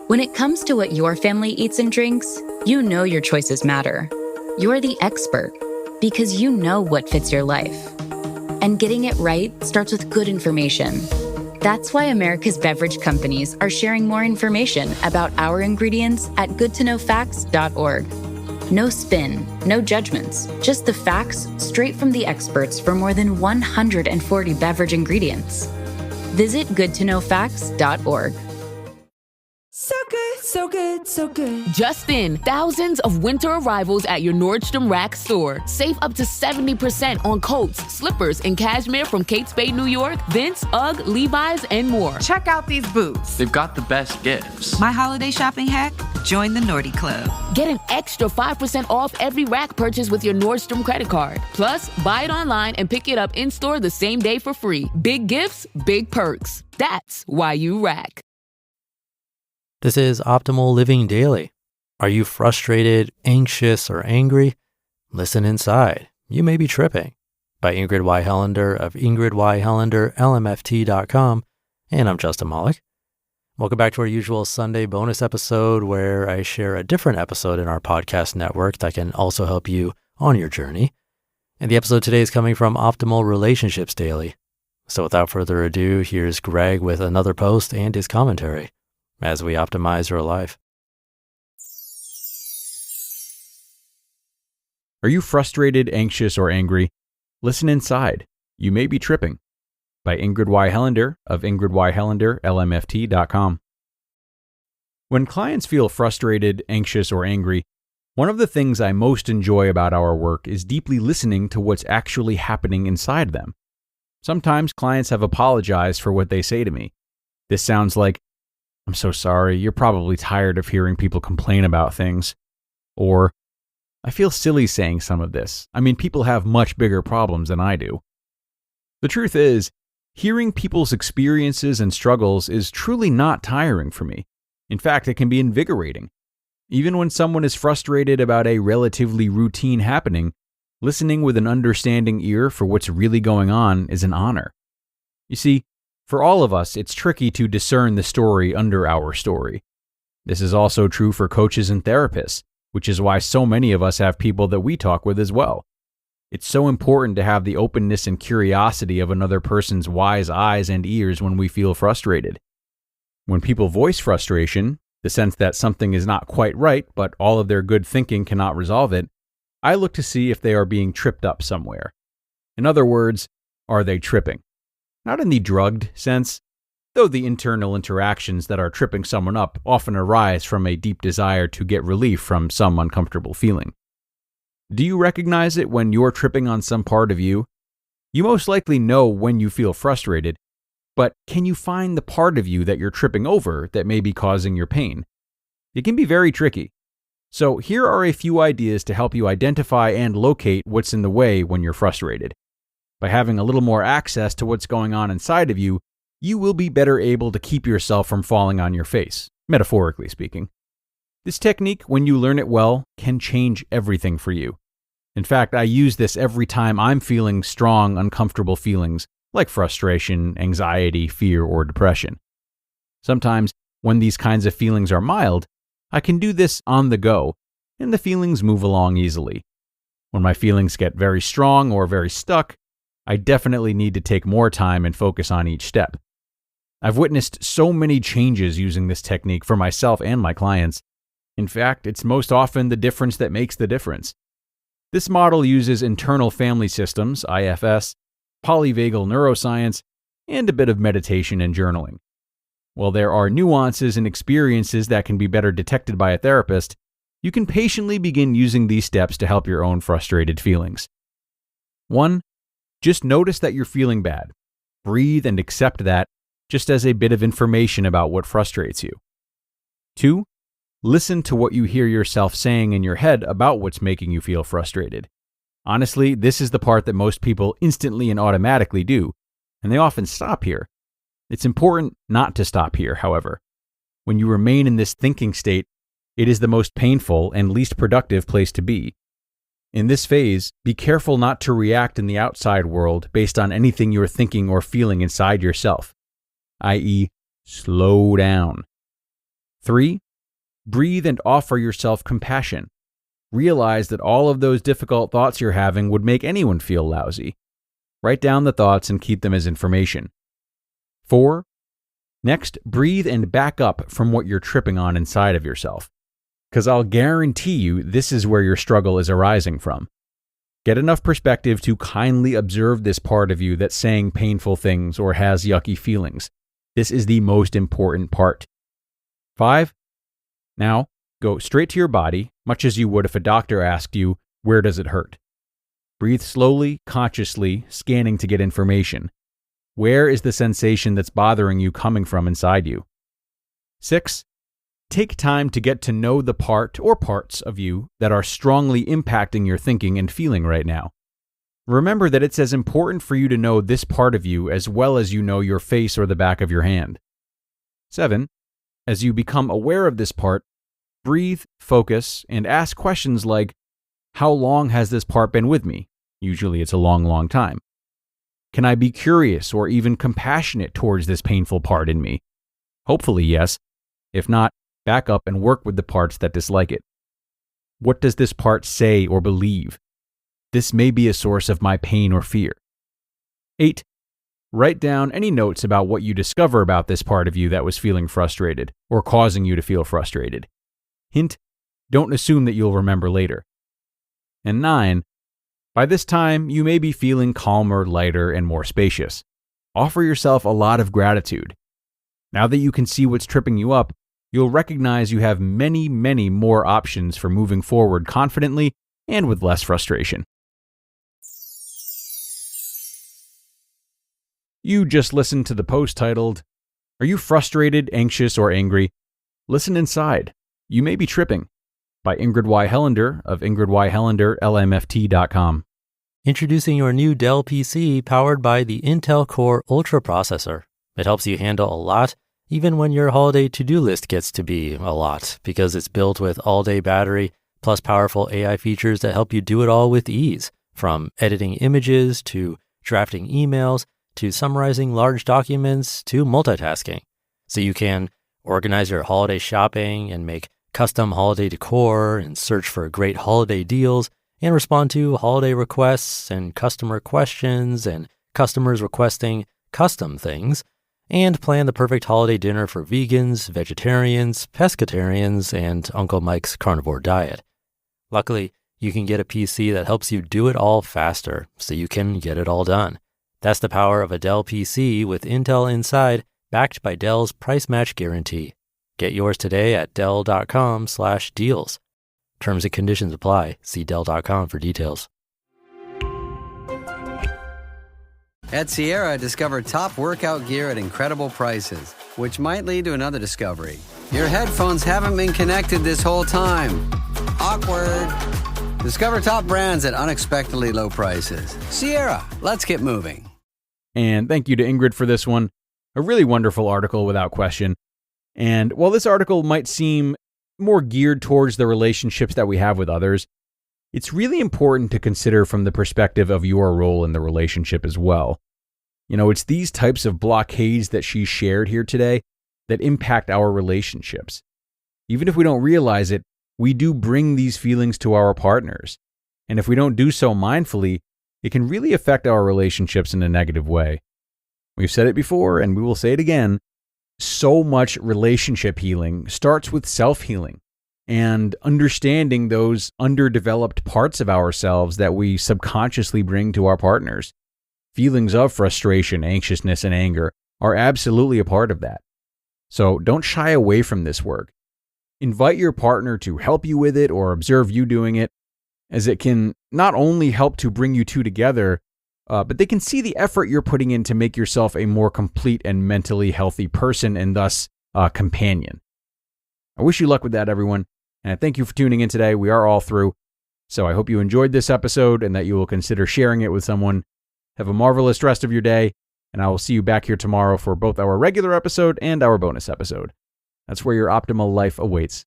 When it comes to what your family eats and drinks, you know your choices matter. You're the expert because you know what fits your life. And getting it right starts with good information. That's why America's beverage companies are sharing more information about our ingredients at goodtoknowfacts.org. No spin, no judgments, just the facts straight from the experts for more than 140 beverage ingredients. Visit goodtoknowfacts.org. So good, so good, so good. Just in, thousands of winter arrivals at your Nordstrom Rack store. Save up to 70% on coats, slippers, and cashmere from Kate Spade, New York, Vince, UGG, Levi's, and more. Check out these boots. They've got the best gifts. My holiday shopping hack? Join the Nordy Club. Get an extra 5% off every Rack purchase with your Nordstrom credit card. Plus, buy it online and pick it up in-store the same day for free. Big gifts, big perks. That's why you Rack. This is Optimal Living Daily. Are you frustrated, anxious, or angry? Listen inside. You may be tripping. By Ingrid Y. Helander of ingridyhelander.lmft.com. And I'm Justin Malik. Welcome back to our usual Sunday bonus episode where I share a different episode in our podcast network that can also help you on your journey. And the episode today is coming from Optimal Relationships Daily. So without further ado, here's Greg with another post and his commentary as we optimize your life. Are you frustrated, anxious, or angry? Listen inside. You may be tripping. By Ingrid Y. Helander of ingridyhelander.lmft.com. When clients feel frustrated, anxious, or angry, one of the things I most enjoy about our work is deeply listening to what's actually happening inside them. Sometimes clients have apologized for what they say to me. This sounds like, "I'm so sorry, you're probably tired of hearing people complain about things." Or, "I feel silly saying some of this. I mean, people have much bigger problems than I do." The truth is, hearing people's experiences and struggles is truly not tiring for me. In fact, it can be invigorating. Even when someone is frustrated about a relatively routine happening, listening with an understanding ear for what's really going on is an honor. You see, for all of us, it's tricky to discern the story under our story. This is also true for coaches and therapists, which is why so many of us have people that we talk with as well. It's so important to have the openness and curiosity of another person's wise eyes and ears when we feel frustrated. When people voice frustration, the sense that something is not quite right, but all of their good thinking cannot resolve it, I look to see if they are being tripped up somewhere. In other words, are they tripping? Not in the drugged sense, though the internal interactions that are tripping someone up often arise from a deep desire to get relief from some uncomfortable feeling. Do you recognize it when you're tripping on some part of you? You most likely know when you feel frustrated, but can you find the part of you that you're tripping over that may be causing your pain? It can be very tricky. So here are a few ideas to help you identify and locate what's in the way when you're frustrated. By having a little more access to what's going on inside of you, you will be better able to keep yourself from falling on your face, metaphorically speaking. This technique, when you learn it well, can change everything for you. In fact, I use this every time I'm feeling strong, uncomfortable feelings like frustration, anxiety, fear, or depression. Sometimes, when these kinds of feelings are mild, I can do this on the go, and the feelings move along easily. When my feelings get very strong or very stuck, I definitely need to take more time and focus on each step. I've witnessed so many changes using this technique for myself and my clients. In fact, it's most often the difference that makes the difference. This model uses internal family systems, IFS, polyvagal neuroscience, and a bit of meditation and journaling. While there are nuances and experiences that can be better detected by a therapist, you can patiently begin using these steps to help your own frustrated feelings. 1. Just notice that you're feeling bad. Breathe and accept that, just as a bit of information about what frustrates you. 2. Listen to what you hear yourself saying in your head about what's making you feel frustrated. Honestly, this is the part that most people instantly and automatically do, and they often stop here. It's important not to stop here, however. When you remain in this thinking state, it is the most painful and least productive place to be. In this phase, be careful not to react in the outside world based on anything you're thinking or feeling inside yourself, i.e., slow down. 3. Breathe and offer yourself compassion. Realize that all of those difficult thoughts you're having would make anyone feel lousy. Write down the thoughts and keep them as information. 4. Next, breathe and back up from what you're tripping on inside of yourself. Because I'll guarantee you this is where your struggle is arising from. Get enough perspective to kindly observe this part of you that's saying painful things or has yucky feelings. This is the most important part. 5. Now, go straight to your body, much as you would if a doctor asked you, where does it hurt? Breathe slowly, consciously, scanning to get information. Where is the sensation that's bothering you coming from inside you? 6. Take time to get to know the part or parts of you that are strongly impacting your thinking and feeling right now. Remember that it's as important for you to know this part of you as well as you know your face or the back of your hand. 7. As you become aware of this part, breathe, focus, and ask questions like, how long has this part been with me? Usually it's a long, long time. Can I be curious or even compassionate towards this painful part in me? Hopefully, yes. If not, back up and work with the parts that dislike it. What does this part say or believe? This may be a source of my pain or fear. 8. Write down any notes about what you discover about this part of you that was feeling frustrated or causing you to feel frustrated. Hint, don't assume that you'll remember later. And 9. By this time, you may be feeling calmer, lighter, and more spacious. Offer yourself a lot of gratitude. Now that you can see what's tripping you up, you'll recognize you have many, many more options for moving forward confidently and with less frustration. You just listened to the post titled, Are You Frustrated, Anxious, or Angry? Listen inside. You may be tripping. By Ingrid Y. Helander of ingridyhelander.lmft.com. Introducing your new Dell PC powered by the Intel Core Ultra processor. It helps you handle a lot, even when your holiday to-do list gets to be a lot, because it's built with all-day battery plus powerful AI features that help you do it all with ease, from editing images to drafting emails to summarizing large documents to multitasking. So you can organize your holiday shopping and make custom holiday decor and search for great holiday deals and respond to holiday requests and customer questions and customers requesting custom things, and plan the perfect holiday dinner for vegans, vegetarians, pescatarians, and Uncle Mike's carnivore diet. Luckily, you can get a PC that helps you do it all faster, so you can get it all done. That's the power of a Dell PC with Intel inside, backed by Dell's price match guarantee. Get yours today at Dell.com/deals. Terms and conditions apply. See Dell.com for details. At Sierra, discover top workout gear at incredible prices, which might lead to another discovery. Your headphones haven't been connected this whole time. Awkward. Discover top brands at unexpectedly low prices. Sierra, let's get moving. And thank you to Ingrid for this one. A really wonderful article without question. And while this article might seem more geared towards the relationships that we have with others, it's really important to consider from the perspective of your role in the relationship as well. You know, it's these types of blockades that she shared here today that impact our relationships. Even if we don't realize it, we do bring these feelings to our partners. And if we don't do so mindfully, it can really affect our relationships in a negative way. We've said it before, and we will say it again. So much relationship healing starts with self-healing and understanding those underdeveloped parts of ourselves that we subconsciously bring to our partners. Feelings of frustration, anxiousness, and anger are absolutely a part of that. So don't shy away from this work. Invite your partner to help you with it or observe you doing it, as it can not only help to bring you two together, but they can see the effort you're putting in to make yourself a more complete and mentally healthy person and thus a companion. I wish you luck with that, everyone, and I thank you for tuning in today. We are all through, so I hope you enjoyed this episode and that you will consider sharing it with someone. Have a marvelous rest of your day, and I will see you back here tomorrow for both our regular episode and our bonus episode. That's where your optimal life awaits.